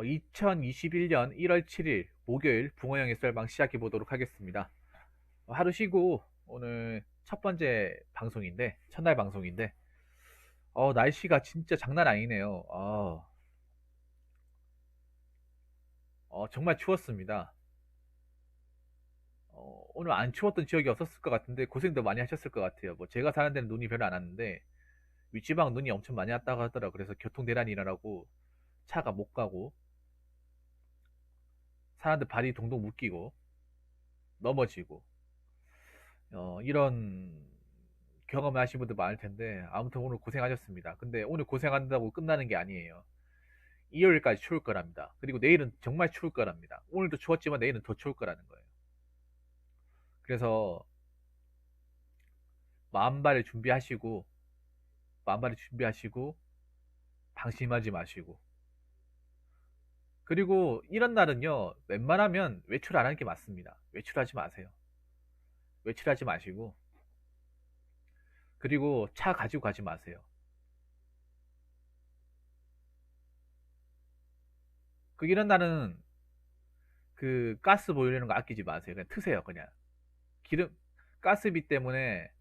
2021년 1월 7일 목요일 붕어형의 썰방 시작해 보도록 하겠습니다. 하루 쉬고 오늘 첫 번째 방송인데, 첫날 방송인데, 날씨가 진짜 장난 아니네요. 정말 추웠습니다. 오늘 안 추웠던 지역이 없었을 것 같은데 고생도 많이 하셨을 것 같아요. 뭐 제가 사는 데는 눈이 별로 안 왔는데 윗지방 눈이 엄청 많이 왔다고 하더라고요. 그래서 교통대란이 일어나고 차가 못 가고 사람들 발이 동동 묶이고 넘어지고 이런 경험을 하신 분들 많을 텐데 아무튼 오늘 고생하셨습니다. 근데 오늘 고생한다고 끝나는 게 아니에요. 일요일까지 추울 거랍니다. 그리고 내일은 정말 추울 거랍니다. 오늘도 추웠지만 내일은 더 추울 거라는 거예요. 그래서 마음발을 준비하시고 마음발을 준비하시고 방심하지 마시고, 그리고 이런 날은요 웬만하면 외출 안 하는 게 맞습니다. 외출하지 마세요. 외출하지 마시고, 그리고 차 가지고 가지 마세요. 이런 날은 그 가스 보이려는 거 아끼지 마세요. 그냥 트세요. 그냥 기름 가스비 때문에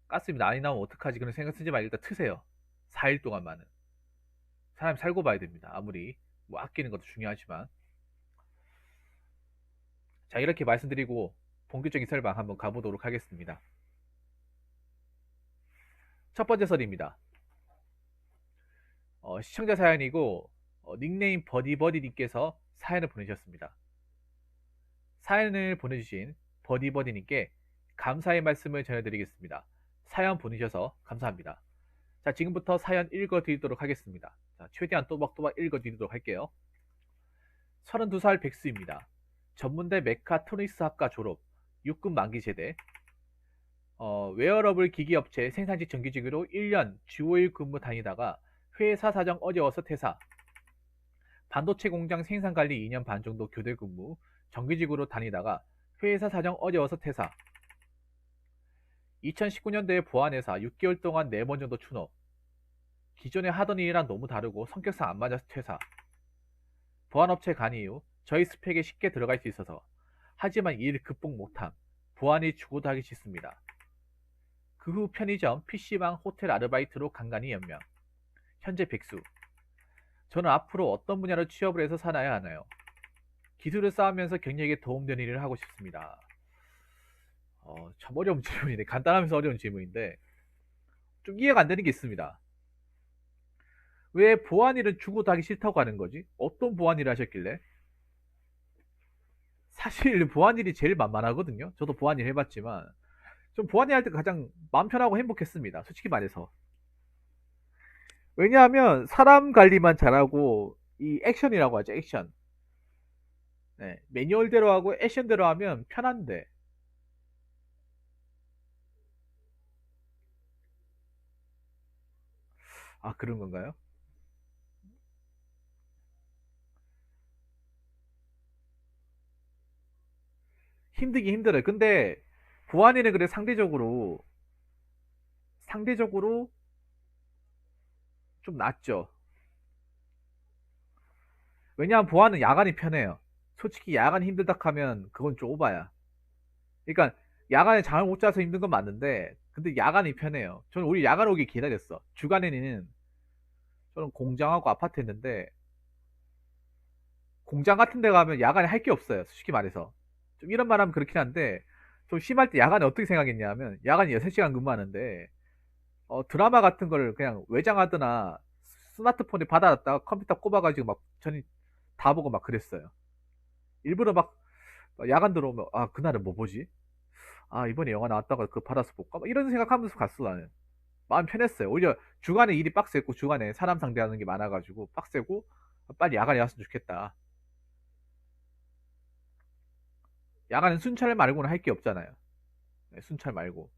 가스비 많이 나오면 어떡하지 그런 생각 쓰지 말고 일단 트세요. 4일 동안만은 사람 살고 봐야 됩니다. 아무리 뭐 아끼는 것도 중요하지만. 자, 이렇게 말씀드리고 본격적인 설방 한번 가보도록 하겠습니다. 첫 번째 설입니다. 시청자 사연이고, 닉네임 버디버디님께서 사연을 보내주셨습니다. 사연을 보내주신 버디버디님께 감사의 말씀을 전해드리겠습니다. 사연 보내셔서 감사합니다. 자, 지금부터 사연 읽어드리도록 하겠습니다. 자, 최대한 또박또박 읽어드리도록 할게요. 32살 백수입니다. 전문대 메카트로닉스학과 졸업, 육군 만기 세대. 웨어러블 기기업체 생산직 정규직으로 1년 주 5일 근무 다니다가 회사 사정 어려워서 퇴사. 반도체 공장 생산관리 2년 반 정도 교대 근무, 정규직으로 다니다가 회사 사정 어려워서 퇴사. 2019년도에 보안회사 6개월 동안 4번 정도 추노. 기존에 하던 일이랑 너무 다르고 성격상 안 맞아서 퇴사. 보안업체 간 이후 저희 스펙에 쉽게 들어갈 수 있어서, 하지만 일 극복 못함. 보안이 죽어도 하기 싫습니다. 그 후 편의점, PC방, 호텔 아르바이트로 간간히 연명. 현재 백수. 저는 앞으로 어떤 분야로 취업을 해서 살아야 하나요? 기술을 쌓으면서 경력에 도움되는 일을 하고 싶습니다. 참 어려운 질문이네. 간단하면서 어려운 질문인데 좀 이해가 안 되는 게 있습니다. 왜 보안일은 죽어도 하기 싫다고 하는 거지? 어떤 보안일을 하셨길래? 사실 보안일이 제일 만만하거든요. 저도 보안일 해봤지만 좀 보안일 할 때 가장 마음 편하고 행복했습니다. 솔직히 말해서. 왜냐하면 사람 관리만 잘하고 이 액션이라고 하죠. 액션. 네, 매뉴얼대로 하고 액션대로 하면 편한데, 그런 건가요? 힘들긴 힘들어요. 근데 보안일은 그래 상대적으로 좀 낫죠. 왜냐하면 보안은 야간이 편해요. 솔직히 야간이 힘들다 하면 그건 좀 오바야. 그러니까 야간에 잠을 못 자서 힘든 건 맞는데, 근데 야간이 편해요. 저는 우리 야간 오길 기다렸어. 주간에는 저는 공장하고 아파트 했는데, 공장 같은 데 가면 야간에 할 게 없어요. 솔직히 말해서. 좀 이런 말 하면 그렇긴 한데, 좀 심할 때 야간에 어떻게 생각했냐면, 야간에 6시간 근무하는데, 드라마 같은 걸 그냥 외장하거나 스마트폰에 받아놨다가 컴퓨터 꼽아가지고 막 전이 다 보고 막 그랬어요. 일부러 막 야간 들어오면, 그날은 뭐 보지? 이번에 영화 나왔다가 그거 받아서 볼까? 막 이런 생각하면서 갔어, 나는. 마음 편했어요. 오히려 주간에 일이 빡세고, 주간에 사람 상대하는 게 많아가지고 빡세고, 빨리 야간에 왔으면 좋겠다. 야간은 순찰 말고는 할 게 없잖아요. 네, 순찰 말고.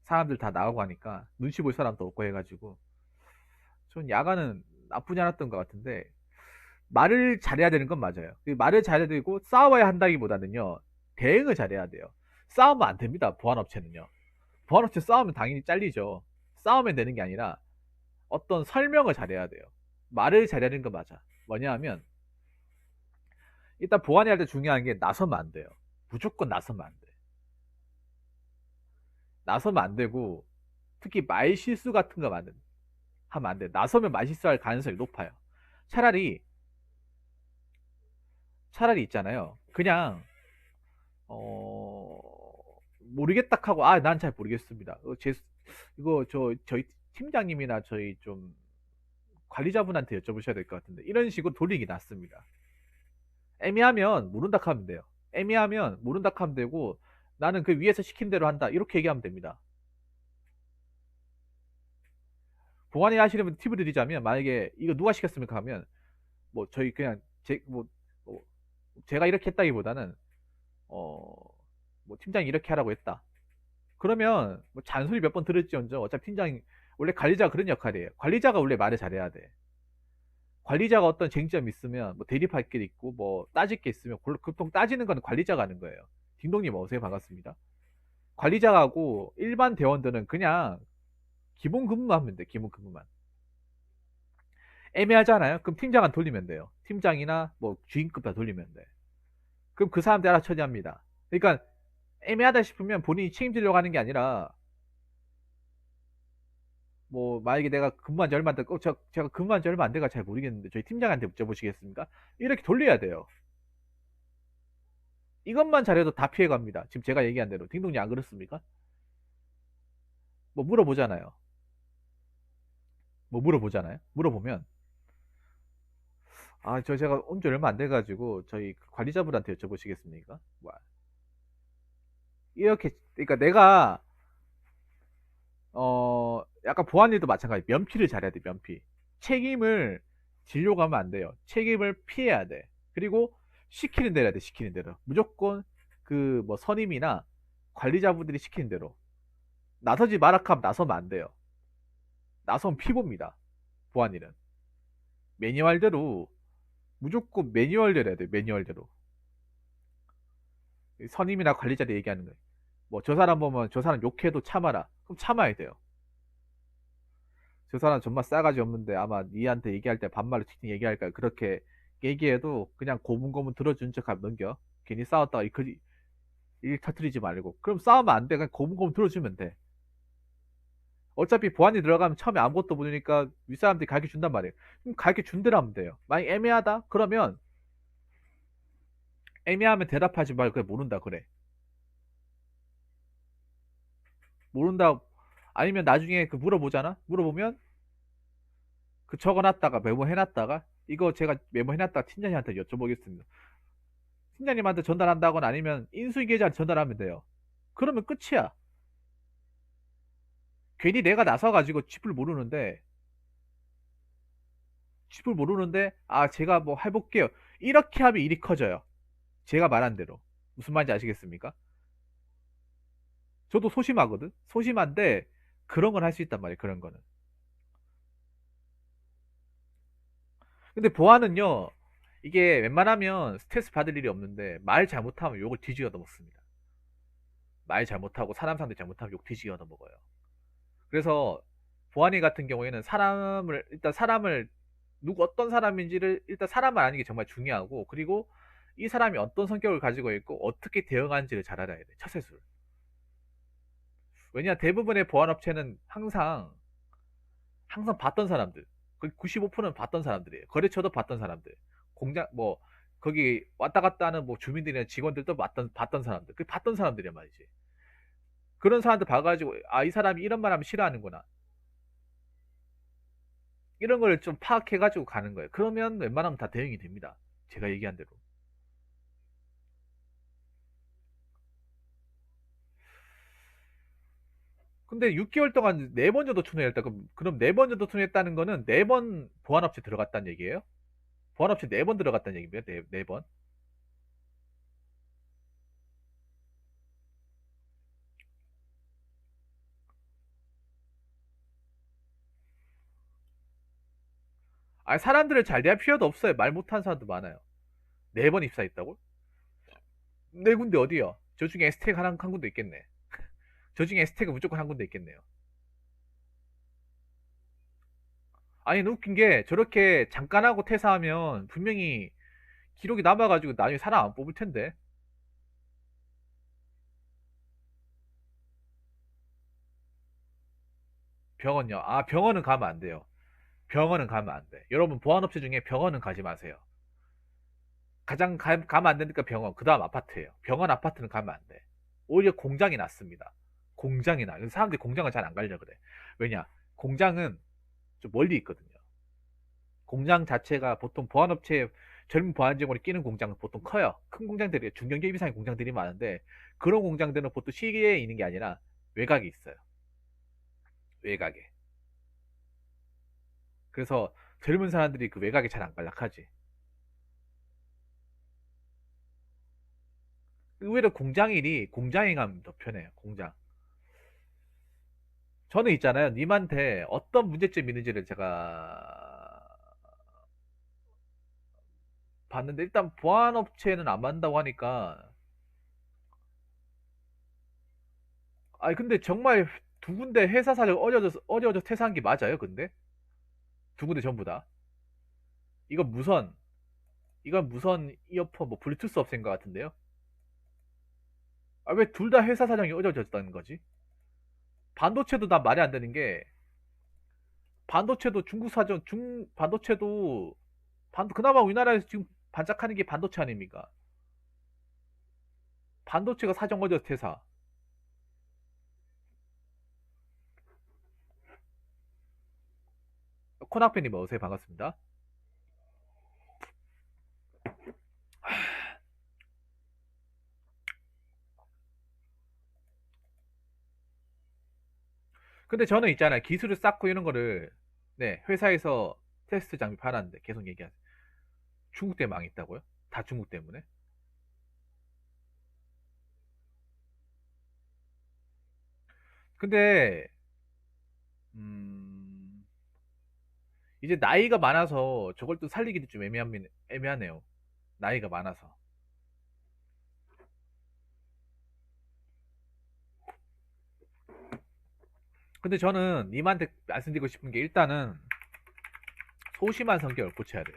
사람들 다 나가고 하니까 눈치 볼 사람도 없고 해가지고. 전 야간은 나쁘지 않았던 것 같은데, 말을 잘해야 되는 건 맞아요. 말을 잘해야 되고 싸워야 한다기보다는요, 대응을 잘해야 돼요. 싸우면 안 됩니다. 보안업체는요. 보안업체 싸우면 당연히 잘리죠. 싸우면 되는 게 아니라 어떤 설명을 잘해야 돼요. 말을 잘해야 되는 건 맞아. 뭐냐 하면 일단 보안이 할 때 중요한 게 나서면 안 돼요. 무조건 나서면 안 돼. 나서면 안 되고 특히 말 실수 같은 거 하면 안 돼. 나서면 말 실수할 가능성이 높아요. 차라리 있잖아요. 그냥 어 모르겠다 하고 난 잘 모르겠습니다. 이거 저희 팀장님이나 저희 좀 관리자분한테 여쭤보셔야 될 것 같은데 이런 식으로 돌리기 낫습니다. 애매하면 모른다 하면 돼요. 애매하면 모른다 하면 되고 나는 그 위에서 시킨 대로 한다 이렇게 얘기하면 됩니다. 보안이 하시는 분 팁을 드리자면 만약에 이거 누가 시켰습니까 하면 뭐 저희 그냥 뭐 제가 이렇게 했다기보다는 뭐 팀장이 이렇게 하라고 했다. 그러면 뭐 잔소리 몇 번 들을지언정 어차피 팀장이 원래 관리자가 그런 역할이에요. 관리자가 원래 말을 잘해야 돼. 관리자가 어떤 쟁점이 있으면 뭐 대립할 게 있고 뭐 따질 게 있으면 보통 따지는 건 관리자가 하는 거예요. 딩동님 어서요 반갑습니다. 관리자가 하고 일반 대원들은 그냥 기본 근무만 하면 돼. 기본 근무만. 애매하잖아요. 그럼 팀장한테 돌리면 돼요. 팀장이나 뭐 주임급 다 돌리면 돼. 그럼 그 사람들 알아 처리합니다. 그러니까 애매하다 싶으면 본인이 책임지려고 하는 게 아니라 뭐 만약에 내가 근무한 지 얼마 안 돼, 제가 근무한 지 얼마 안 돼가 잘 모르겠는데 저희 팀장한테 여쭤보시겠습니까? 이렇게 돌려야 돼요. 이것만 잘해도 다 피해갑니다. 지금 제가 얘기한 대로 딩동님 안 그렇습니까? 뭐 물어보잖아요. 물어보면 제가 온 지 얼마 안 돼가지고 저희 관리자분한테 여쭤보시겠습니까? 뭐, 이렇게 그러니까 내가 약간 보안일도 마찬가지. 면피를 잘해야 돼. 면피. 책임을 지려고 하면 안 돼요. 책임을 피해야 돼. 그리고 시키는 대로 해야 돼. 시키는 대로. 무조건 그 뭐 선임이나 관리자분들이 시키는 대로. 나서지 마라 하면 나서면 안 돼요. 나서면 피고입니다. 보안일은. 매뉴얼대로 무조건 매뉴얼대로 해야 돼. 매뉴얼대로. 선임이나 관리자들 얘기하는 거예요. 뭐 저 사람 보면 저 사람 욕해도 참아라. 그럼 참아야 돼요. 저 사람 정말 싸가지 없는데 아마 니한테 얘기할 때 반말로 튀팅 얘기할까 그렇게 얘기해도 그냥 고문고문 들어준 척하면 넘겨. 괜히 싸웠다가 일 터트리지 말고. 그럼 싸우면 안 돼. 그냥 고문고문 들어주면 돼. 어차피 보안이 들어가면 처음에 아무것도 모르니까 윗사람들이 가르쳐 준단 말이에요. 그럼 가르쳐 준 대로 하면 돼요. 만약 애매하다? 그러면 애매하면 대답하지 말고 그냥 모른다 그래. 모른다. 아니면 나중에 그 물어보잖아? 물어보면 그 적어놨다가 메모해놨다가 이거 제가 메모해놨다가 팀장님한테 여쭤보겠습니다. 팀장님한테 전달한다거나 아니면 인수인계자한테 전달하면 돼요. 그러면 끝이야. 괜히 내가 나서가지고 칩을 모르는데 제가 뭐 해볼게요. 이렇게 하면 일이 커져요. 제가 말한 대로. 무슨 말인지 아시겠습니까? 저도 소심하거든. 소심한데 그런 건 할 수 있단 말이에요. 그런 거는. 근데 보안은요. 이게 웬만하면 스트레스 받을 일이 없는데 말 잘못하면 욕을 뒤지게 얻어먹습니다. 말 잘못하고 사람 상대 잘못하면 욕 뒤지게 얻어먹어요. 그래서 보안이 같은 경우에는 사람을 누구 어떤 사람인지를 일단 사람을 아는 게 정말 중요하고 그리고 이 사람이 어떤 성격을 가지고 있고 어떻게 대응하는지를 잘 알아야 돼. 처세술. 왜냐 대부분의 보안업체는 항상 봤던 사람들. 거의 95%는 봤던 사람들이에요. 거래처도 봤던 사람들. 공장 뭐 거기 왔다 갔다 하는 뭐 주민들이나 직원들도 봤던 사람들. 그 봤던 사람들이란 말이지. 그런 사람들 봐가지고 이 사람이 이런 말 하면 싫어하는구나. 이런 걸 좀 파악해가지고 가는 거예요. 그러면 웬만하면 다 대응이 됩니다. 제가 얘기한 대로. 근데 6개월 동안 4번 정도 투자했다. 그럼 4번 정도 투자했다는 거는 4번 보안업체 들어갔다는 얘기예요? 보안업체 4번 들어갔다는 얘기입니다. 4번. 사람들을 잘 대할 필요도 없어요. 말 못하는 사람도 많아요. 4번 입사했다고? 4군데 어디요? 저 중에 에스텍 한 군데 있겠네. 저 중에 에스텍은 무조건 한 군데 있겠네요. 아니, 웃긴 게 저렇게 잠깐 하고 퇴사하면 분명히 기록이 남아가지고 나중에 사람 안 뽑을 텐데. 병원요? 아, 병원은 가면 안 돼요. 병원은 가면 안 돼. 여러분, 보안업체 중에 병원은 가지 마세요. 가면 안 되니까 병원, 그 다음 아파트예요. 병원 아파트는 가면 안 돼. 오히려 공장이 낫습니다. 공장이 나. 사람들이 공장을 잘 안 가려 그래. 왜냐? 공장은 좀 멀리 있거든요. 공장 자체가 보통 보안업체에 젊은 보안 직원이 끼는 공장은 보통 커요. 큰 공장들이, 중견기업 이상의 공장들이 많은데, 그런 공장들은 보통 시내에 있는 게 아니라 외곽에 있어요. 외곽에. 그래서 젊은 사람들이 그 외곽에 잘 안 갈락하지. 의외로 공장에 가면 더 편해요. 공장. 저는 있잖아요. 님한테 어떤 문제점이 있는지를 제가 봤는데, 일단 보안업체는 안 만다고 하니까. 아니, 근데 정말 두 군데 회사 사정 어려워져서 퇴사한 게 맞아요, 근데? 두 군데 전부 다. 이건 무선, 이건 무선 이어폰, 뭐, 블루투스 업체인 것 같은데요? 아, 왜 둘 다 회사 사정이 어려워졌다는 거지? 반도체도 다 말이 안 되는 게, 반도체도 중국 사정, 반도체도, 그나마 우리나라에서 지금 반짝하는 게 반도체 아닙니까? 반도체가 사정 어려워서 퇴사. 코낙배님 어서오세요. 반갑습니다. 근데 저는 있잖아요. 기술을 쌓고 이런 거를, 네, 회사에서 테스트 장비 팔았는데 계속 얘기하세요. 중국 때문에 망했다고요? 다 중국 때문에? 근데, 음, 이제 나이가 많아서 저걸 또 살리기도 좀 애매하네요. 나이가 많아서. 근데 저는 님한테 말씀드리고 싶은 게 일단은 소심한 성격을 고쳐야 돼요.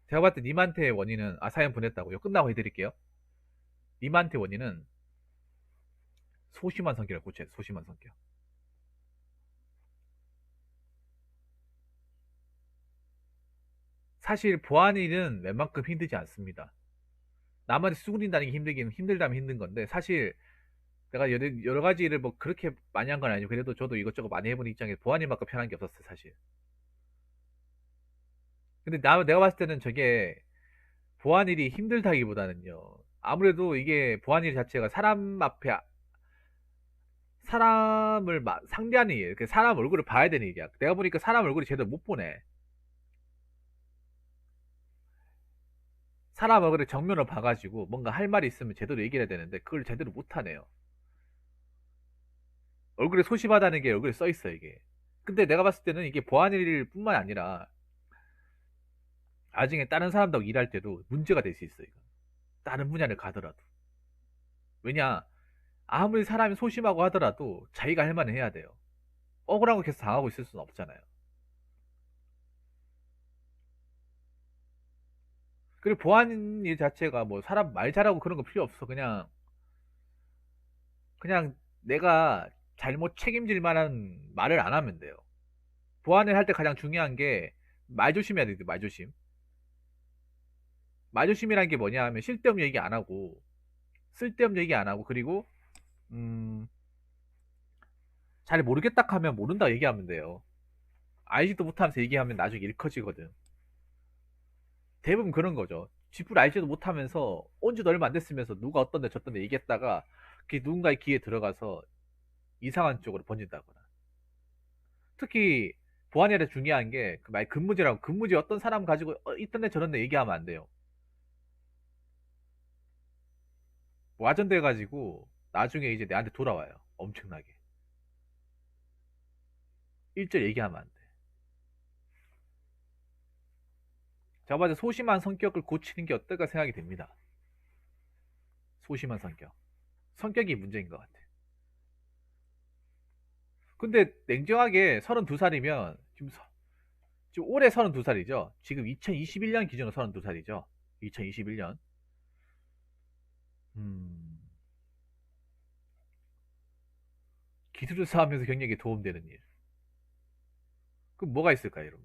제가 봤을 때 님한테 원인은, 아, 사연 보냈다고요? 끝나고 해드릴게요. 님한테 원인은 소심한 성격을 고쳐야 돼요. 소심한 성격. 사실 보안 일은 웬만큼 힘들지 않습니다. 남한테 수그린다는 게 힘들다면 힘든 건데, 사실 내가 여러 가지 일을 뭐 그렇게 많이 한 건 아니고, 그래도 저도 이것저것 많이 해본 입장에서 보안일만큼 편한 게 없었어요, 사실. 근데 내가 봤을 때는 저게 보안일이 힘들다기보다는요, 아무래도 이게 보안일 자체가 사람 앞에 사람을 상대하는 일이에요. 사람 얼굴을 봐야 되는 일이야. 내가 보니까 사람 얼굴이 제대로 못 보네. 사람 얼굴을 정면으로 봐가지고 뭔가 할 말이 있으면 제대로 얘기를 해야 되는데 그걸 제대로 못 하네요. 얼굴에 소심하다는 게 얼굴에 써 있어, 이게. 근데 내가 봤을 때는 이게 보안일 뿐만 아니라 나중에 다른 사람하고 일할 때도 문제가 될 수 있어, 이거. 다른 분야를 가더라도. 왜냐, 아무리 사람이 소심하고 하더라도 자기가 할 말은 해야 돼요. 억울한 거 계속 당하고 있을 수는 없잖아요. 그리고 보안 일 자체가 뭐 사람 말 잘하고 그런 거 필요 없어. 그냥 내가 잘못 책임질 만한 말을 안 하면 돼요. 보안을 할 때 가장 중요한 게 말 조심해야 돼요. 말 조심. 말 조심이란 게 뭐냐 하면 쓸데없는 얘기 안 하고, 쓸데없는 얘기 안 하고, 그리고 음, 잘 모르겠다 하면 모른다 얘기하면 돼요. 알지도 못하면서 얘기하면 나중에 일 커지거든. 대부분 그런 거죠. 쥐뿔 알지도 못하면서 온 지도 얼마 안 됐으면서 누가 어떤데 저떤데 얘기했다가 그게 누군가의 귀에 들어가서 이상한 쪽으로 번진다거나. 특히 보안에 대해 중요한 게 그 말 근무지라고, 근무지 어떤 사람 가지고 있던데 저런데 얘기하면 안 돼요. 와전돼 가지고 나중에 이제 내한테 돌아와요. 엄청나게. 일절 얘기하면 안 돼. 제가 봤을 때 소심한 성격을 고치는 게 어떨까 생각이 됩니다. 소심한 성격. 성격이 문제인 것 같아. 근데 냉정하게 32살이면 지금 올해 32살이죠. 지금 2021년 기준으로 32살이죠. 2021년. 음, 기술을 쌓으면서 경력에 도움되는 일. 그럼 뭐가 있을까요, 여러분?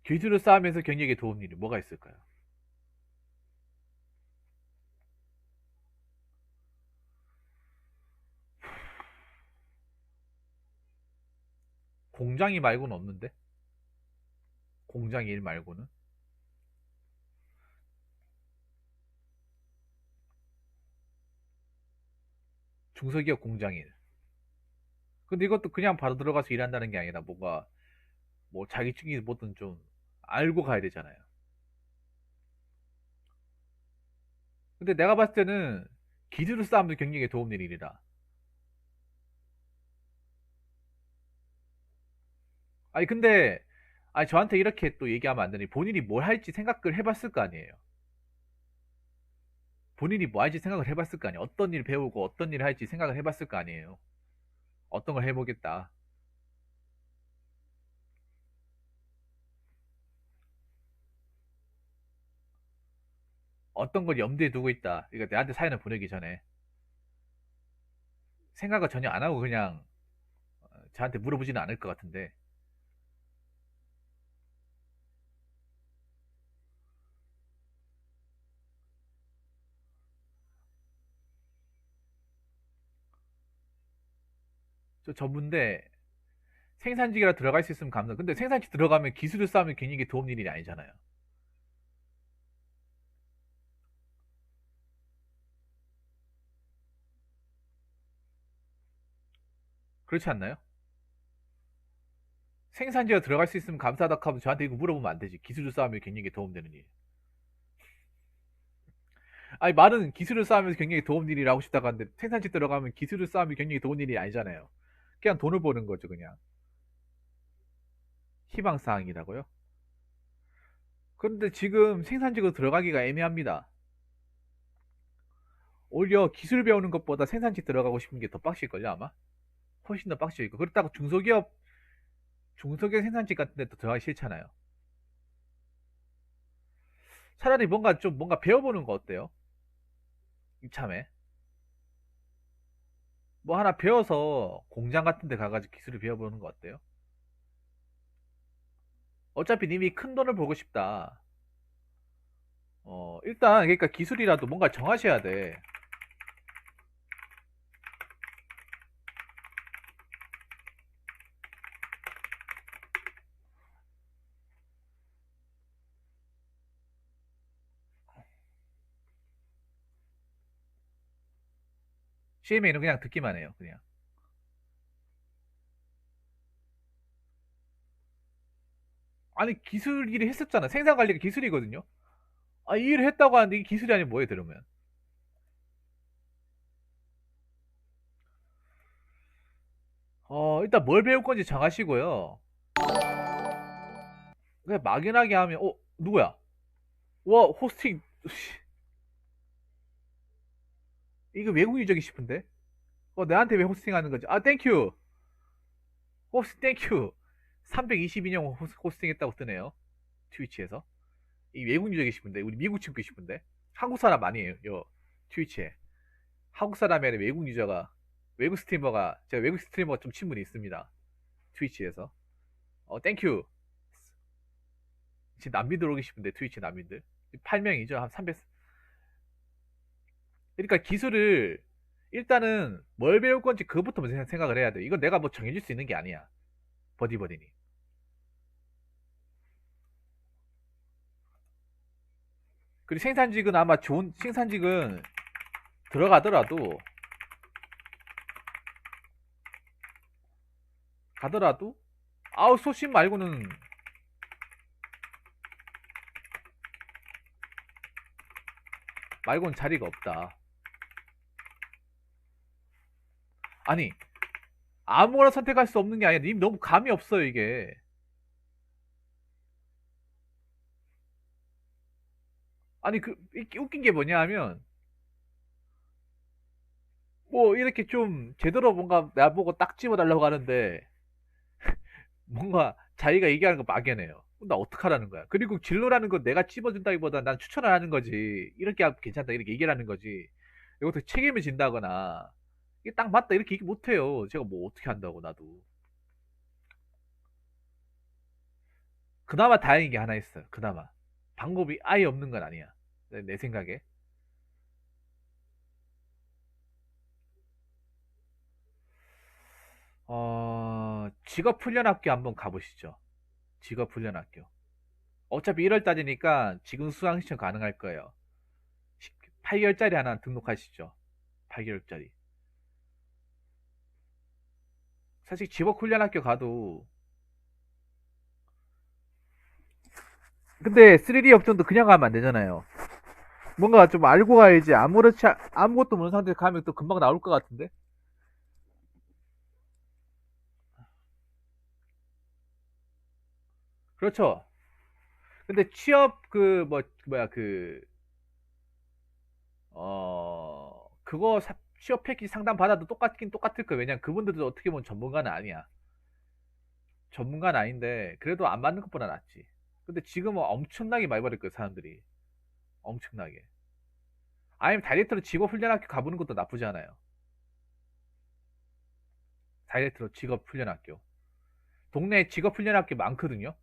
기술을 쌓으면서 경력에 도움되는 일이 뭐가 있을까요? 공장이 말고는 없는데? 공장 일 말고는? 중소기업 공장 일. 근데 이것도 그냥 바로 들어가서 일한다는 게 아니라 뭔가 뭐 자격증이 뭐든 좀 알고 가야 되잖아요. 근데 내가 봤을 때는 기술을 쌓으면서 경력에 도움되는 일이라. 아니 근데 아니 저한테 이렇게 또 얘기하면 안 되니 본인이 뭘 할지 생각을 해봤을 거 아니에요. 본인이 뭐 할지 생각을 해봤을 거 아니에요. 어떤 일 배우고 어떤 일을 할지 생각을 해봤을 거 아니에요. 어떤 걸 해보겠다. 어떤 걸 염두에 두고 있다. 그러니까 내한테 사연을 보내기 전에 생각을 전혀 안 하고 그냥 저한테 물어보지는 않을 것 같은데 저 전문데 생산직이라 들어갈 수 있으면 감사. 근데 생산직 들어가면 기술을 쌓으면 괜히 이게 도움 일이 아니잖아요. 그렇지 않나요? 생산직에 들어갈 수 있으면 감사하다 하면 저한테 이거 물어보면 안 되지. 기술을 쌓으면 경력에 도움되는 일. 아니 말은 기술을 쌓으면서 경력에 도움 일이라 하고 싶다고 하는데 생산직 들어가면 기술을 쌓으면 경력에 도움 일이 아니잖아요. 그냥 돈을 버는 거죠 그냥. 희망사항이라고요? 그런데 지금 생산직으로 들어가기가 애매합니다. 오히려 기술 배우는 것보다 생산직 들어가고 싶은 게 더 빡실걸요 아마? 훨씬 더 빡실고 그렇다고 중소기업 생산직 같은 데도 들어가기 싫잖아요. 차라리 뭔가 배워보는 거 어때요? 이참에 뭐 하나 배워서 공장 같은 데 가가지고 기술을 배워보는 거 어때요? 어차피 님이 큰 돈을 벌고 싶다. 일단 그러니까 기술이라도 뭔가 정하셔야 돼. CMA는 그냥 듣기만 해요 그냥. 아니 기술 일을 했었잖아. 생산 관리가 기술이거든요. 아, 이 일을 했다고 하는데 이게 기술이 아니면 뭐예요 들으면. 일단 뭘 배울 건지 정하시고요. 그냥 막연하게 하면 누구야? 와 호스팅 이거 외국 유적이 싶은데? 내한테 왜 호스팅 하는 거지? 아 땡큐. 호스팅 땡큐. 322년 호스팅 했다고 뜨네요. 트위치에서. 이 외국 유적이 싶은데 우리 미국 친구 싶은데 한국 사람 아니에요. 요 트위치에 한국 사람이 아니라 외국 스트리머가 제가 외국 스트리머가 좀 친분이 있습니다. 트위치에서. 땡큐. 지금 남미들 오기 싶은데 트위치 남미들 8명이죠. 한 300. 그러니까 기술을 일단은 뭘 배울 건지 그것부터 먼저 생각을 해야 돼. 이건 내가 뭐 정해줄 수 있는 게 아니야. 버디버디니. 그리고 생산직은 아마 좋은 생산직은 들어가더라도 가더라도 아웃소싱 말고는 자리가 없다. 아니 아무거나 선택할 수 없는 게 아니라 님 너무 감이 없어요 이게. 아니 웃긴 게 뭐냐 하면 뭐 이렇게 좀 제대로 뭔가 나보고 딱 집어달라고 하는데 뭔가 자기가 얘기하는 거 막연해요. 나 어떡하라는 거야. 그리고 진로라는 건 내가 찝어준다기보다 난 추천을 하는 거지. 이렇게 하면 괜찮다. 이렇게 얘기를 하는 거지. 이것도 책임을 진다거나 이게 딱 맞다. 이렇게 얘기 못해요. 제가 뭐 어떻게 한다고 나도. 그나마 다행인 게 하나 있어요. 그나마. 방법이 아예 없는 건 아니야. 내 생각에. 직업훈련학교 한번 가보시죠. 직업훈련학교. 어차피 1월 달이니까 지금 수강 신청 가능할 거예요. 8개월짜리 하나 등록하시죠. 8개월짜리. 사실 직업훈련학교 가도 근데 3D 역전도 그냥 가면 안 되잖아요. 뭔가 좀 알고 가야지. 아무것도 모르는 상태에서 가면 또 금방 나올 것 같은데. 그렇죠. 근데 취업 그 뭐 뭐야 그거 취업 패키지 상담 받아도 똑같긴 똑같을 거예요. 왜냐면 그분들도 어떻게 보면 전문가는 아니야. 전문가는 아닌데 그래도 안 맞는 것보다 낫지. 근데 지금은 엄청나게 많이 받을 거예요, 사람들이. 엄청나게. 아니면 다이렉트로 직업훈련학교 가보는 것도 나쁘지 않아요. 다이렉트로 직업훈련학교. 동네에 직업훈련학교 많거든요.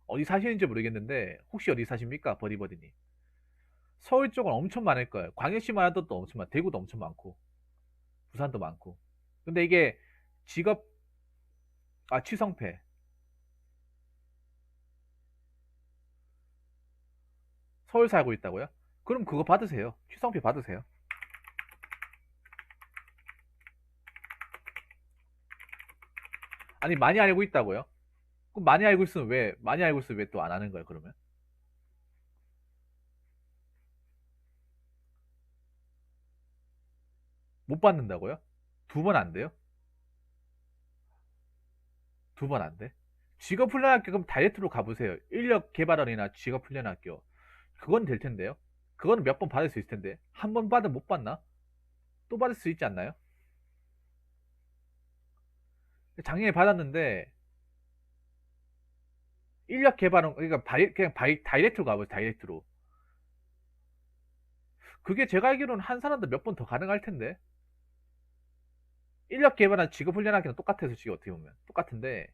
어디 사시는지 모르겠는데 혹시 어디 사십니까, 버디버디님? 서울 쪽은 엄청 많을 거예요. 광역시만 해도 또 엄청 많, 대구도 엄청 많고, 부산도 많고. 근데 이게 직업, 취성패. 서울 살고 있다고요? 그럼 그거 받으세요. 취성패 받으세요. 아니, 많이 알고 있다고요? 그럼 많이 알고 있으면 왜 또 안 하는 거예요, 그러면? 못 받는다고요? 2번 안 돼요? 2번 안 돼? 직업훈련학교 그럼 다이렉트로 가보세요. 인력개발원이나 직업훈련학교. 그건 될 텐데요. 그거는 몇 번 받을 수 있을 텐데. 한 번 받으면 못 받나? 또 받을 수 있지 않나요? 작년에 받았는데, 인력개발원, 그러니까 다이렉트로 가보세요, 다이렉트로. 그게 제가 알기로는 한 사람도 몇 번 더 가능할 텐데. 인력개발한 직업훈련학교는 똑같아서 솔직히 어떻게 보면. 똑같은데,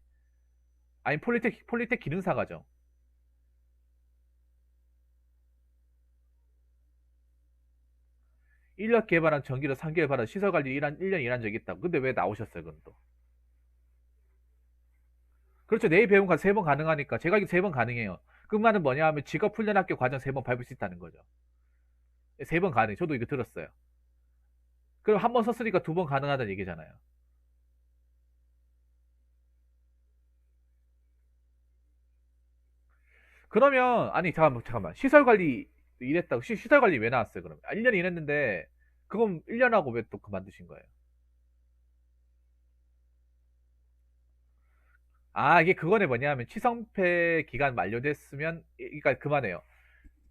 아니, 폴리텍 기능사 과정. 인력 개발한 전기료 3개월 받아 시설 관리 1년 일한 적이 있다고. 근데 왜 나오셨어요, 그건 또? 그렇죠. 내일 배운 거 3번 가능하니까. 제가 알기로 3번 가능해요. 그 말은 뭐냐 하면 직업훈련학교 과정 3번 밟을 수 있다는 거죠. 3번 가능. 저도 이거 들었어요. 그럼 한 번 썼으니까 2번 가능하다는 얘기잖아요. 그러면, 아니, 잠깐만. 시설 관리 일했다고. 시설 관리 왜 나왔어요, 그러면? 1년 일했는데, 그건 1년하고 왜 또 그만두신 거예요? 이게 그거네 뭐냐면, 치성패 기간 만료됐으면, 그러니까 그만해요.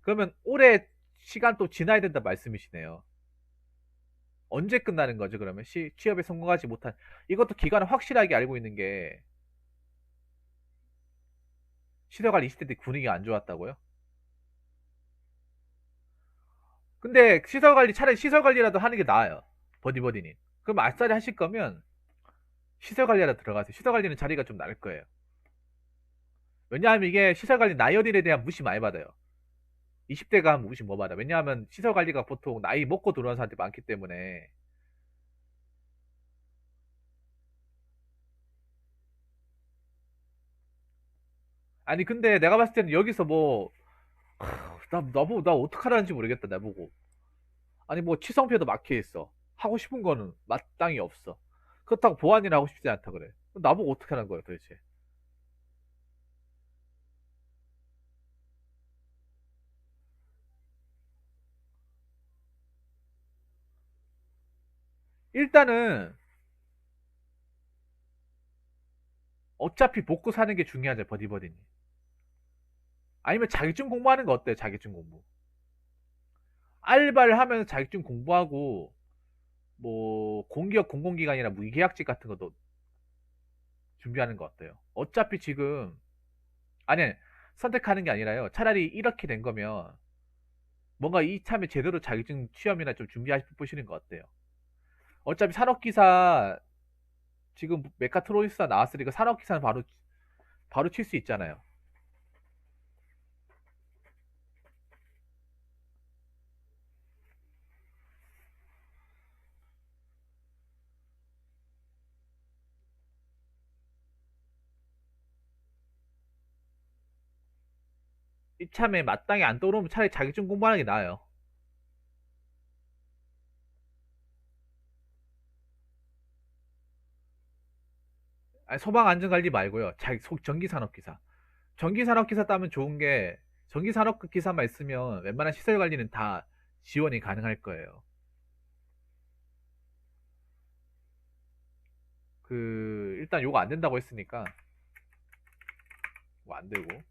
그러면 올해 시간 또 지나야 된다 말씀이시네요. 언제 끝나는 거죠, 그러면? 취업에 성공하지 못한, 이것도 기간을 확실하게 알고 있는 게, 시설관리 20대 때 분위기가 안 좋았다고요? 근데 차라리 시설관리라도 하는 게 나아요. 버디버디님. 그럼 아싸리 하실 거면, 시설관리하러 들어가세요. 시설관리는 자리가 좀 나을 거예요. 왜냐하면 이게 시설관리 나이 어린에 대한 무시 많이 받아요. 20대가 하면 무시 뭐 받아. 왜냐하면 시설관리가 보통 나이 먹고 들어오는 사람들이 많기 때문에. 아니, 근데 내가 봤을 때는 여기서 뭐, 나 어떡하라는지 모르겠다, 나보고. 아니 뭐 치성표도 막혀 있어. 하고 싶은 거는 마땅히 없어. 그렇다고 보안이나 하고 싶지 않다 그래. 나보고 어떻게 하는 거야 도대체? 일단은 어차피 먹고 사는 게 중요하죠 버디버디님. 아니면 자격증 공부하는 거 어때요? 자격증 공부. 알바를 하면 자격증 공부하고 뭐 공기업 공공기관이나 무기계약직 같은 것도 준비하는 거 어때요? 어차피 지금 아니 선택하는 게 아니라요. 차라리 이렇게 된 거면 뭔가 이참에 제대로 자격증 시험이나 좀 준비하시는 거 어때요? 어차피 산업기사 지금 메카트로니스가 나왔으니까 산업기사는 바로 칠 수 있잖아요. 이참에 마땅히 안 떠오르면 차라리 자격증 공부하는 게 나아요. 아니, 소방안전관리 말고요. 전기산업기사. 전기산업기사 따면 좋은 게 전기산업기사만 있으면 웬만한 시설관리는 다 지원이 가능할 거예요. 일단 요거 안 된다고 했으니까 이거 안 되고.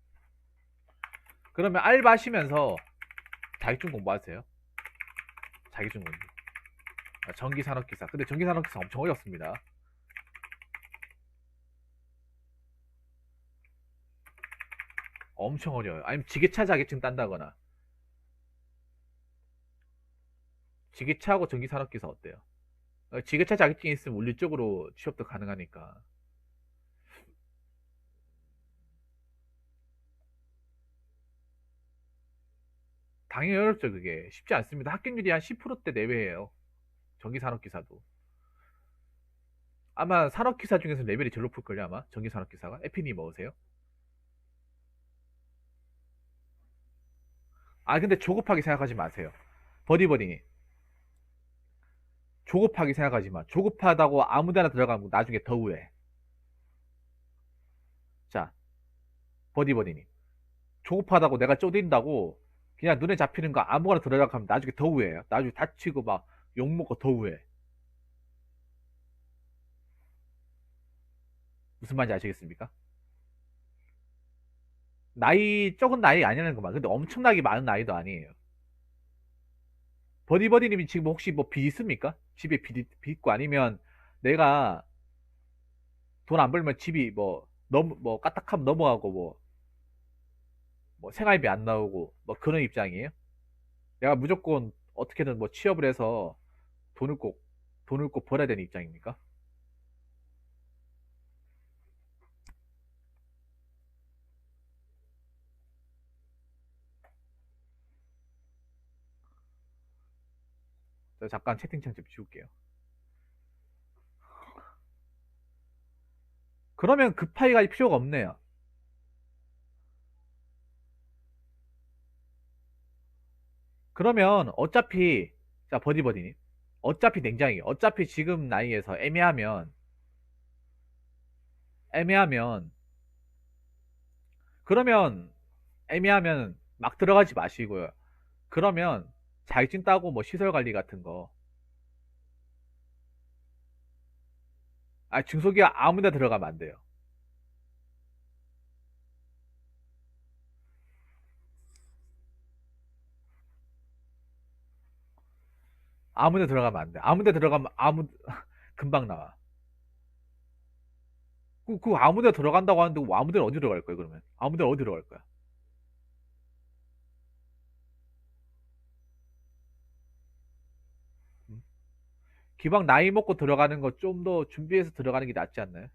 그러면 알바 하시면서 자격증 공부하세요. 자격증 공부. 전기산업기사. 근데 전기산업기사 엄청 어렵습니다. 엄청 어려워요. 아니면 지게차 자격증 딴다거나. 지게차하고 전기산업기사 어때요? 지게차 자격증이 있으면 물리 쪽으로 취업도 가능하니까. 당연히 어렵죠, 그게. 쉽지 않습니다. 합격률이 한 10%대 내외예요. 전기산업기사도. 아마 산업기사 중에서 레벨이 제일 높을걸요, 아마. 전기산업기사가. 에피니 먹으세요? 아, 근데 조급하게 생각하지 마세요. 버디버디니. 조급하게 생각하지 마. 조급하다고 아무 데나 들어가면 나중에 더 후회. 자, 버디버디니. 조급하다고 내가 쪼딘다고 그냥 눈에 잡히는 거 아무거나 들어가면 나중에 더 후회해요. 나중에 다치고 막 욕먹고 더 후회. 무슨 말인지 아시겠습니까? 적은 나이 아니라는 거만. 근데 엄청나게 많은 나이도 아니에요. 버디버디님이 지금 혹시 뭐 빚 있습니까? 집에 빚 있고 아니면 내가 돈 안 벌면 집이 뭐 까딱하면 넘어가고 뭐 생활비 안 나오고 뭐 그런 입장이에요? 내가 무조건 어떻게든 뭐 취업을 해서 돈을 꼭 돈을 꼭 벌어야 되는 입장입니까? 저 잠깐 채팅창 좀 지울게요. 그러면 급하게 갈 필요가 없네요. 그러면 어차피 자 버디버디님 어차피 냉장이 어차피 지금 나이에서 애매하면 그러면 애매하면 막 들어가지 마시고요. 그러면 자격증 따고 뭐 시설 관리 같은 거 중소기업 아무 데 들어가면 안 돼요. 아무 데 들어가면 안 돼. 아무 데 들어가면 금방 나와. 그 아무 데 들어간다고 하는데 아무 데는 어디 들어갈 거야 그러면? 아무 데는 어디 들어갈 거야? 음? 기왕 나이 먹고 들어가는 거 좀 더 준비해서 들어가는 게 낫지 않나요?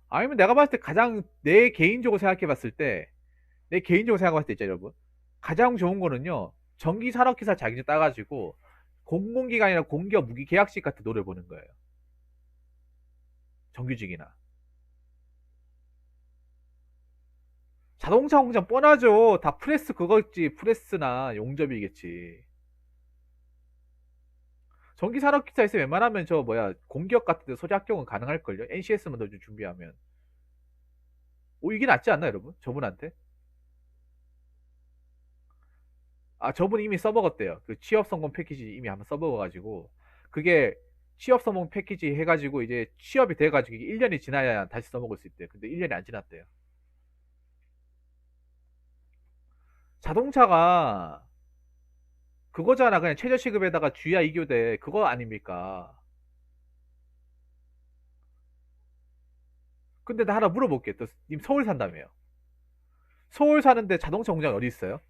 아니면 내가 봤을 때 가장 내 개인적으로 생각해 봤을 때 있죠, 여러분. 가장 좋은 거는요, 전기 산업기사 자격증 따가지고 공공기관이나 공기업 무기 계약직 같은 노래 보는 거예요. 정규직이나. 자동차 공장 뻔하죠. 다 프레스 그거겠지. 프레스나 용접이겠지. 전기 산업기사 있으면 웬만하면 공기업 같은 데 소재 합격은 가능할걸요. NCS만 더 준비하면. 이게 낫지 않나, 여러분? 저분한테? 저분 이미 써먹었대요. 그 취업 성공 패키지 이미 한번 써먹어가지고 그게 취업 성공 패키지 해가지고 이제 취업이 돼가지고 1년이 지나야 다시 써먹을 수 있대요. 근데 1년이 안 지났대요. 자동차가 그거잖아. 그냥 최저시급에다가 주야 2교대 그거 아닙니까? 근데 나 하나 물어볼게. 또 님 서울 산다며요. 서울 사는데 자동차 공장 어디 있어요?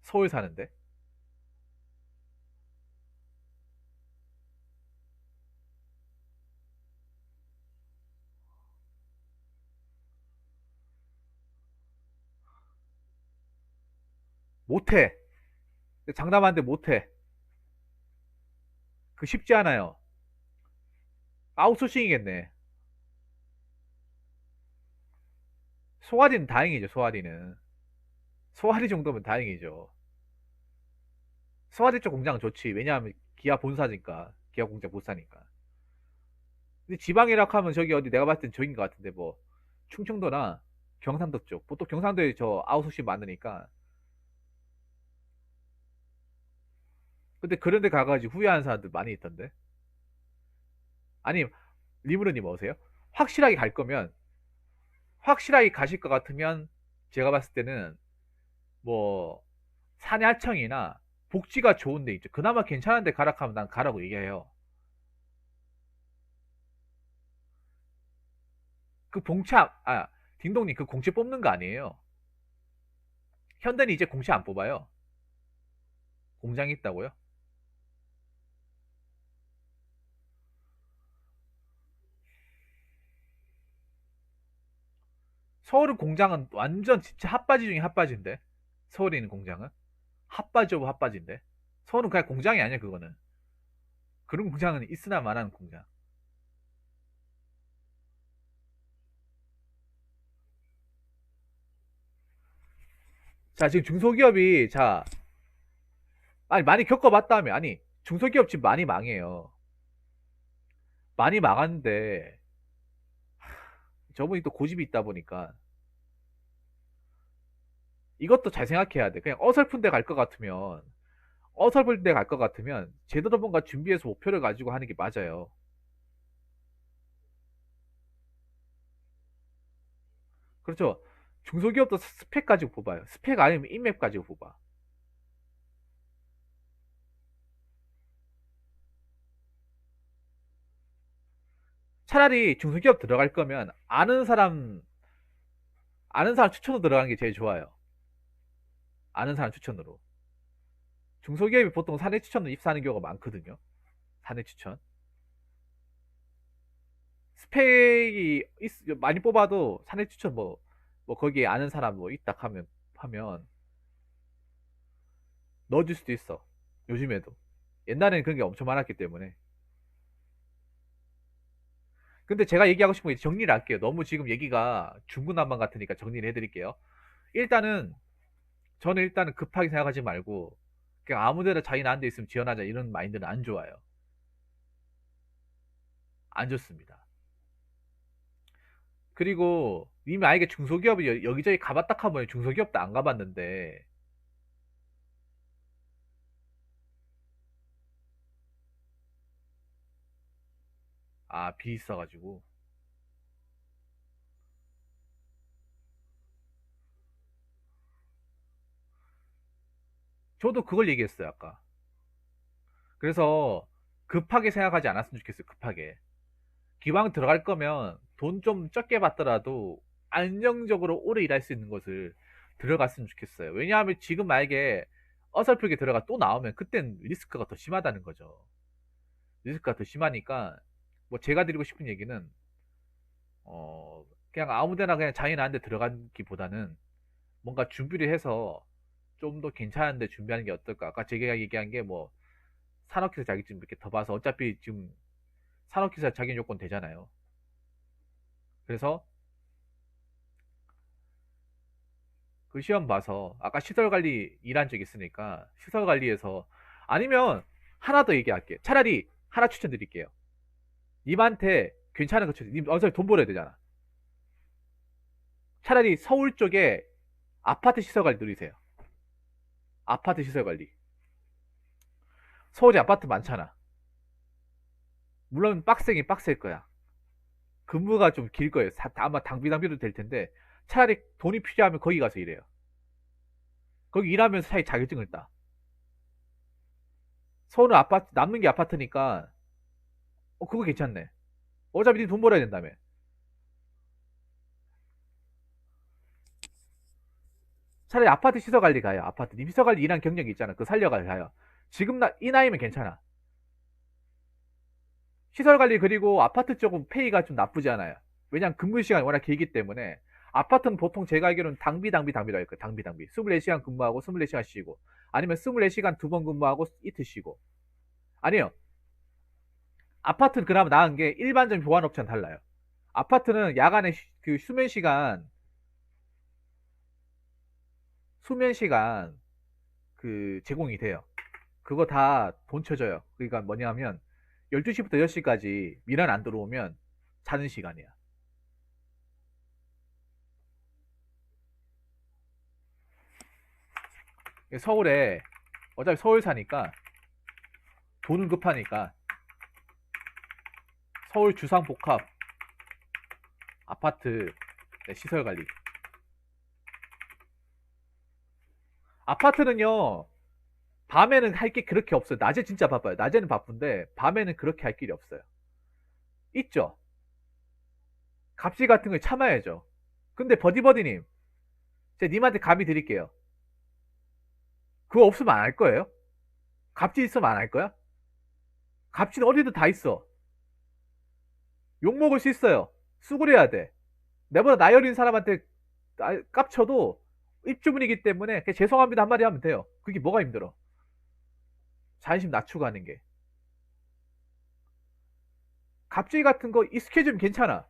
서울 사는데 못해. 장담하는데 못해. 그 쉽지 않아요. 아웃소싱이겠네. 소아리는 다행이죠. 소아리는 소아리 정도면 다행이죠. 소아리 쪽 공장은 좋지. 왜냐하면 기아 본사니까. 기아 공장 못 사니까. 근데 지방이라 하면 저기 어디 내가 봤을 땐 저긴 것 같은데 뭐 충청도나 경상도 쪽. 보통 경상도에 저 아웃소싱 많으니까. 근데 그런 데 가가지고 후회하는 사람들 많이 있던데. 아니, 리무르님 어세요? 확실하게 갈 거면, 확실하게 가실 것 같으면, 제가 봤을 때는, 뭐, 사내 하청이나 복지가 좋은 데 있죠. 그나마 괜찮은 데 가라 하면 난 가라고 얘기해요. 그 봉채, 딩동님 그 공채 뽑는 거 아니에요. 현대는 이제 공채 안 뽑아요. 공장이 있다고요? 서울은 공장은 완전 진짜 핫바지 중에 핫바지인데. 서울에 있는 공장은. 핫바지 오브 핫바지인데. 서울은 그냥 공장이 아니야, 그거는. 그런 공장은 있으나 마나는 공장. 자, 지금 중소기업이, 자, 아니, 많이 겪어봤다며. 아니, 중소기업 지금 많이 망해요. 많이 망하는데, 저분이 또 고집이 있다 보니까, 이것도 잘 생각해야 돼. 그냥 어설픈 데 갈 것 같으면, 어설픈 데 갈 것 같으면, 제대로 뭔가 준비해서 목표를 가지고 하는 게 맞아요. 그렇죠. 중소기업도 스펙 가지고 뽑아요. 스펙 아니면 인맥 가지고 뽑아. 차라리 중소기업 들어갈 거면, 아는 사람 추천으로 들어가는 게 제일 좋아요. 아는 사람 추천으로. 중소기업이 보통 사내 추천으로 입사하는 경우가 많거든요. 사내 추천. 스펙이 많이 뽑아도 사내 추천 뭐 거기에 아는 사람 뭐 있다 하면 넣어줄 수도 있어. 요즘에도. 옛날에는 그런 게 엄청 많았기 때문에. 근데 제가 얘기하고 싶은 게 정리를 할게요. 너무 지금 얘기가 중구난방 같으니까 정리를 해드릴게요. 일단은 저는 일단은 급하게 생각하지 말고 그냥 아무데나 자기 나은 데 있으면 지원하자 이런 마인드는 안 좋아요. 안 좋습니다. 그리고 님이 아예 중소기업이 여기저기 가봤다 하면 중소기업도 안 가봤는데 비 있어가지고 저도 그걸 얘기했어요 아까. 그래서 급하게 생각하지 않았으면 좋겠어요. 급하게. 기왕 들어갈 거면 돈 좀 적게 받더라도 안정적으로 오래 일할 수 있는 곳을 들어갔으면 좋겠어요. 왜냐하면 지금 만약에 어설프게 들어가 또 나오면 그땐 리스크가 더 심하다는 거죠. 리스크가 더 심하니까 뭐 제가 드리고 싶은 얘기는 그냥 아무데나 그냥 자기나한 데 들어가기보다는 뭔가 준비를 해서 좀 더 괜찮은 데 준비하는 게 어떨까. 아까 제가 얘기한 게 뭐 산업기사 자격증 이렇게 더 봐서 어차피 지금 산업기사 자격 요건 되잖아요. 그래서 그 시험 봐서 아까 시설관리 일한 적 있으니까 시설관리에서 아니면 하나 더 얘기할게. 차라리 하나 추천드릴게요. 님한테 괜찮은 거 추천. 님 어차피 돈 벌어야 되잖아. 차라리 서울 쪽에 아파트 시설관리 누리세요. 아파트 시설관리. 서울에 아파트 많잖아. 물론 빡세긴 빡셀 거야. 근무가 좀 길 거예요. 아마 당비도 될 텐데 차라리 돈이 필요하면 거기 가서 일해요. 거기 일하면서 사회 자격증을 따. 서울은 아파트, 남는 게 아파트니까, 그거 괜찮네. 어차피 니 돈 벌어야 된다며. 차라리 아파트 시설관리 가요. 아파트. 님 시설관리 일한 경력이 있잖아. 그 살려가요. 지금 이 나이면 괜찮아. 시설관리 그리고 아파트 쪽은 페이가 좀 나쁘지 않아요. 왜냐면 근무 시간이 워낙 길기 때문에. 아파트는 보통 제가 알기로는 당비라고 할거예요. 당비. 24시간 근무하고 24시간 쉬고. 아니면 24시간 두 번 근무하고 이틀 쉬고. 아니요. 아파트는 그나마 나은 게 일반적인 보안업체는 달라요. 아파트는 야간에 그 수면 시간 그 제공이 돼요. 그거 다 돈 쳐줘요. 그러니까 뭐냐면 12시부터 6시까지 민원 안 들어오면 자는 시간이야. 서울에 어차피 서울 사니까 돈은 급하니까 서울 주상복합 아파트 시설 관리. 아파트는요, 밤에는 할 게 그렇게 없어요. 낮에 진짜 바빠요. 낮에는 바쁜데 밤에는 그렇게 할 길이 없어요. 있죠. 갑질 같은 걸 참아야죠. 근데 버디버디님, 제가 님한테 감히 드릴게요. 그거 없으면 안 할 거예요? 갑질 있으면 안 할 거야? 갑질 어디든 다 있어. 욕 먹을 수 있어요. 수그려야 돼. 내보다 나이 어린 사람한테 깝쳐도 입주문이기 때문에 그냥 죄송합니다 한마디 하면 돼요. 그게 뭐가 힘들어? 자존심 낮추고 하는 게. 갑질 같은 거 익숙해지면 괜찮아.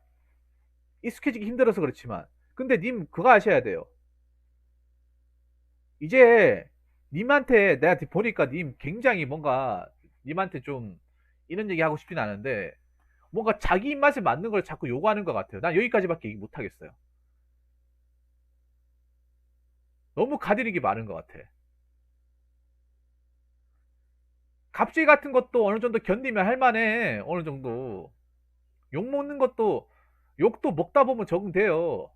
익숙해지기 힘들어서 그렇지만. 근데 님 그거 아셔야 돼요. 이제 님한테 내가 보니까 님 굉장히 뭔가 님한테 좀 이런 얘기 하고 싶진 않은데 뭔가 자기 입맛에 맞는 걸 자꾸 요구하는 것 같아요. 난 여기까지밖에 얘기 못 하겠어요. 너무 가리는 게 많은 것 같아. 갑질 같은 것도 어느 정도 견디면 할 만해. 어느 정도. 욕 먹는 것도 욕도 먹다 보면 적응돼요.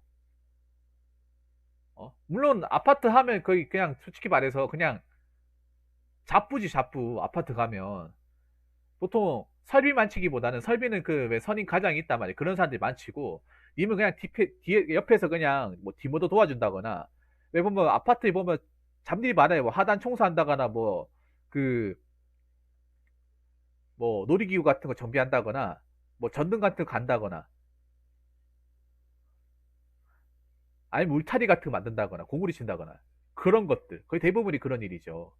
물론 아파트 하면 거의 그냥 솔직히 말해서 그냥 잡부지 잡부. 아파트 가면 보통 설비 많치기보다는 설비는 그 왜 선임 과장이 있단 말이에요. 그런 사람들이 많치고 님은 그냥 뒤에 옆에서 그냥 뭐 디모도 도와준다거나 왜 보면 아파트에 보면 잡일이 많아요. 뭐 하단 청소한다거나 그 뭐 놀이기구 같은 거 정비한다거나 뭐 전등 같은 거 간다거나 아니면 울타리 같은 거 만든다거나 공구리 친다거나 그런 것들 거의 대부분이 그런 일이죠.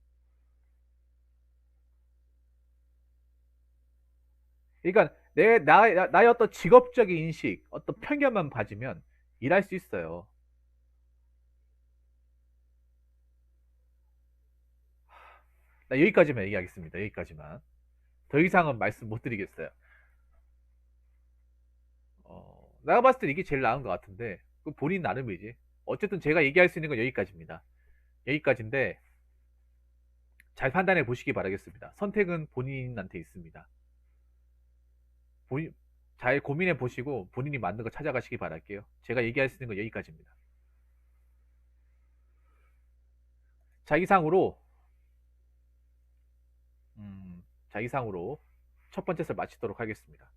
그러니까 나의 어떤 직업적인 인식 어떤 편견만 가지면 일할 수 있어요. 나 여기까지만 얘기하겠습니다. 여기까지만. 더 이상은 말씀 못 드리겠어요. 내가 봤을 때 이게 제일 나은 것 같은데 그 본인 나름이지. 어쨌든 제가 얘기할 수 있는 건 여기까지입니다. 여기까지인데 잘 판단해 보시기 바라겠습니다. 선택은 본인한테 있습니다. 본인, 잘 고민해 보시고 본인이 맞는 거 찾아가시기 바랄게요. 제가 얘기할 수 있는 건 여기까지입니다. 자, 이상으로 자, 이상으로 첫 번째 썰 마치도록 하겠습니다.